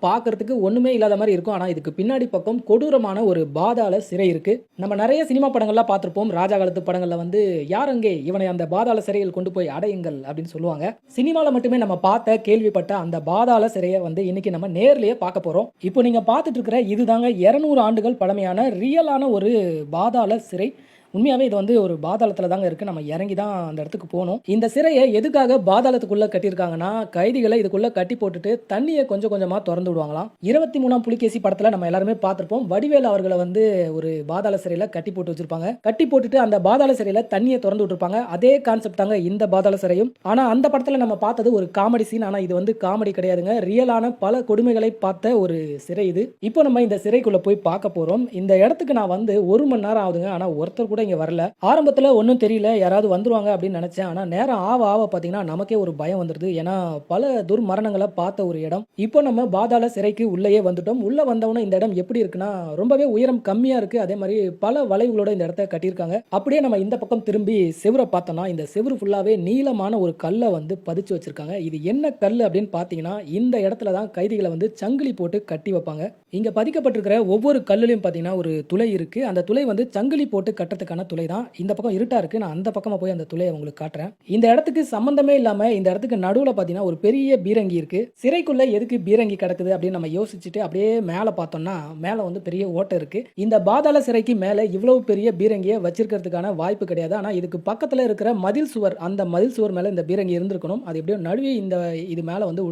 பார்க்கறதுக்கு ஒண்ணுமே இல்லாத மாரி இருக்கும். ஆனா இதுக்கு பின்னாடி பக்கம் கொடூரமான ஒரு பாதாள சிறை இருக்கு. நம்ம நெறைய சினிமா படங்கள்லாம் பார்த்திருப்போம். ராஜா காலத்து படங்கள்ல வந்து "யாரங்கே இவனை அந்த பாதாள சிறையில் கொண்டு போய் அடையுங்கள்" அப்படின்னு சொல்லுவாங்க. சினிமால மட்டுமே நம்ம பார்த்த, கேள்விப்பட்ட அந்த பாதாள சிறைய வந்து இன்னைக்கு நம்ம நேர்லயே பார்க்க போறோம். இப்போ நீங்க பார்த்துட்டு இருக்கிற இதுதாங்க 200 ஆண்டுகள் பழமையான ரியலான ஒரு பாதாள சிறை. உண்மையாவே இது வந்து ஒரு பாதாளத்துல தாங்க இருக்கு. நம்ம இறங்கி தான் அந்த இடத்துக்கு போணும். இந்த சிறைய எதுக்காக பாதாளத்துக்குள்ள கட்டியிருக்காங்கன்னா, கைதிகளை இதுக்குள்ள கட்டி போட்டுட்டு தண்ணிய கொஞ்சம் கொஞ்சமா தொறந்து விடுவாங்களாம். 23ஆம் புலிகேசி படத்துல நம்ம எல்லாருமே பார்த்திருப்போம். வடிவேலு அவர்கள வந்து ஒரு பாதாள சிறையில கட்டி போட்டு வச்சிருப்பாங்க. கட்டி போட்டுட்டு அந்த பாதாள சிறையில தண்ணிய தொறந்து விட்டுருப்பாங்க. அதே கான்செப்ட் தாங்க இந்த பாதாள சிறையும். ஆனா அந்த படத்துல நம்ம பார்த்தது ஒரு காமெடி சீன். ஆனா இது வந்து காமெடி கிடையாதுங்க. ரியலான பல கொடுமைகளை பார்த்த ஒரு சிறை இது. இப்போ நம்ம இந்த சிறைக்குள்ள போய் பார்க்க போறோம். இந்த இடத்துக்கு நான் வந்து 1 மணி நேரம் ஆகுதுங்க. ஆனா ஒருத்தர் கூட இங்க வரல. ஆரம்பத்துல ஒண்ணும் தெரியல, யாராவது வந்துருவாங்க அப்படின்னு நினைச்சேன். ஆனா நேரம் ஆவ ஆவ பாத்தீங்கன்னா நமக்கே ஒரு பயம் வந்துருது. ஏன்னா பல துர்மரணங்களை பார்த்த ஒரு இடம். இப்போ நம்ம பாதாள சிறைக்கு உள்ளேயே வந்துட்டோம். உள்ள வந்தவொடனே இந்த இடம் எப்படி இருக்குன்னா ரொம்பவே உயரம் கம்மியா இருக்கு. அதே மாதிரி பல வளைவுகளோட இந்த இடத்த கட்டியிருக்காங்க. அப்படியே நம்ம இந்த பக்கம் திரும்பி செவுரை பார்த்தோம்னா இந்த செவுரு ஃபுல்லாவே நீளமான ஒரு கல்லை வந்து பதிச்சு வச்சிருக்காங்க. இது என்ன கல் அப்படின்னு பாத்தீங்கன்னா இந்த இடத்துல தான் கைதிகளை வந்து சங்கிலி போட்டு கட்டி வைப்பாங்க. இங்க பதிக்கப்பட்டிருக்கிற ஒவ்வொரு கல்லுலயும் பாத்தீங்கன்னா ஒரு துளை இருக்கு. அந்த துளை வந்து சங்கிலி போட்டு கட்டுறதுக்கான துளை தான். இந்த பக்கம் இருட்டா இருக்கு. நான் அந்த பக்கமா போய் அந்த துளையை உங்களுக்கு காட்டுறேன். இந்த இடத்துக்கு சம்பந்தமே இல்லாம இந்த இடத்துக்கு நடுவுல பாத்தீங்கன்னா ஒரு பெரிய பீரங்கி இருக்கு. சிறைக்குள்ள எதுக்கு பீரங்கி கிடக்குது அப்படின்னு நம்ம யோசிச்சுட்டு அப்படியே மேல பார்த்தோம்னா மேல வந்து பெரிய ஓட்டை இருக்கு. இந்த பாதாள சிறைக்கு மேல இவ்வளவு பெரிய பீரங்கியை வச்சிருக்கிறதுக்கான வாய்ப்பு கிடையாது. ஆனா இதுக்கு பக்கத்துல இருக்கிற மதில் சுவர், அந்த மதில் சுவர் மேல இந்த பீரங்கி இருந்திருக்கணும். அது எப்படியோ நழுவி இது மேல வந்து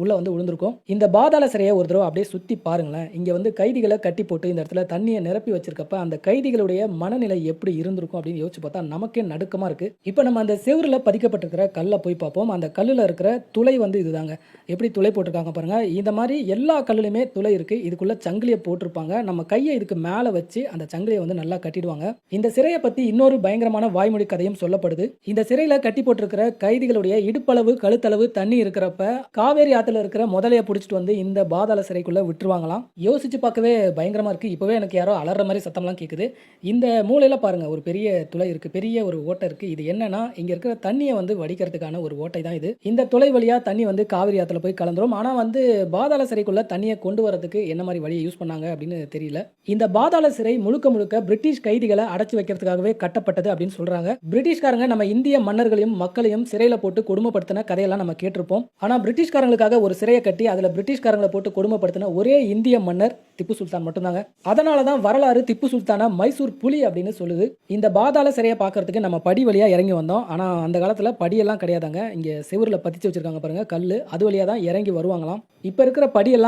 உள்ள வந்து விழுந்திருக்கும். இந்த பாதாள சிறையை ஒரு தடவை அப்படியே சுத்தி பாருங்களேன். இங்க வந்து கைதிகளை கட்டி போட்டு இந்த இடத்துல தண்ணியை நிரப்பி வச்சிருக்கப்ப அந்த கைதிகளுடைய மனநிலை எப்படி இருந்திருக்கும் அப்படின்னு யோசிச்சு பார்த்தா நமக்கே நடுக்கமா இருக்கு. இப்போ நம்ம அந்த செவுருல பதிக்கப்பட்டிருக்கிற கல்லை போய் பார்ப்போம். அந்த கல்லுல இருக்கிற துளை வந்து இதுதாங்க. எப்படி துளை போட்டிருக்காங்க பாருங்க. இந்த மாதிரி எல்லா கல்லுலையுமே துளை இருக்கு. இதுக்குள்ள சங்கிலியை போட்டிருப்பாங்க. நம்ம கையை இதுக்கு மேல வச்சு அந்த சங்கிலியை வந்து நல்லா கட்டிடுவாங்க. இந்த சிறையை பத்தி இன்னொரு பயங்கரமான வாய்மொழி கதையும் சொல்லப்படுது. இந்த சிறையில கட்டி போட்டிருக்கிற கைதிகளுடைய இடுப்பளவு கழுத்தளவு தண்ணி இருக்கிறப்ப காவேரி ஆத்துல இருக்கிற முதலைய புடிச்சிட்டு வந்து இந்த பாதாள சிறைக்குள்ள விட்டுருவாங்களாம். யோசிச்சு பார்க்கவே பயங்கரமா இருக்கு. இப்பவே எனக்கு யாரோ அலற மாதிரி சத்தம்லாம் கேக்குது. இந்த மூலையில பாருங்க ஒரு பெரிய துளை இருக்கு. பெரிய ஒரு ஓட்டை இருக்கு. இது என்னன்னா இங்க இருக்கிற தண்ணியை வந்து வடிக்கிறதுக்கான ஒரு ஓட்டை தான் இது. இந்த துளை வழியா தண்ணி வந்து காவிரி ஆத்துல போய் கலந்துரும். ஆனா வந்து பாதாள சிறைக்குள்ள தண்ணியை கொண்டு வரதுக்கு என்ன மாதிரி வழியை யூஸ் பண்ணாங்க அப்படின்னு தெரியல. இந்த பாதாள சிறை முழுக்க முழுக்க பிரிட்டிஷ் கைதிகளை அடைச்சு வைக்கிறதுக்காகவே கட்டப்பட்டது அப்படின்னு சொல்றாங்க. பிரிட்டிஷ்காரங்க நம்ம இந்திய மன்னர்களையும் மக்களையும் சிறையில போட்டு கொடுமைப்படுத்தின கதையெல்லாம் நம்ம கேட்டிருப்போம். ஆனா பிரிட்டிஷ்காரங்களுக்காக ஒரு சிறையை கட்டி அதுல பிரிட்டிஷ்காரங்களை போட்டு கொடுமைப்படுத்தின ஒரே இந்திய மன்னர் திப்பு சுல்தான் மட்டும்தாங்க. அதனாலதான் வரலாறு திப்பு சுல்தானா மைசூர் புலி அப்படின்னு சொல்லுது. இந்த பாதாள சிறையை பார்க்கறதுக்கு நம்ம படி வழியா இறங்கி வந்தோம். ஆனா அந்த காலத்துல படியெல்லாம் கிடையாதாங்க. இங்க செவுருல பதிச்சு வச்சிருக்காங்க பாருங்க கல்லு. அது வழியா தான் இறங்கி வருவாங்களாம். இப்ப இருக்கிற படியெல்லாம்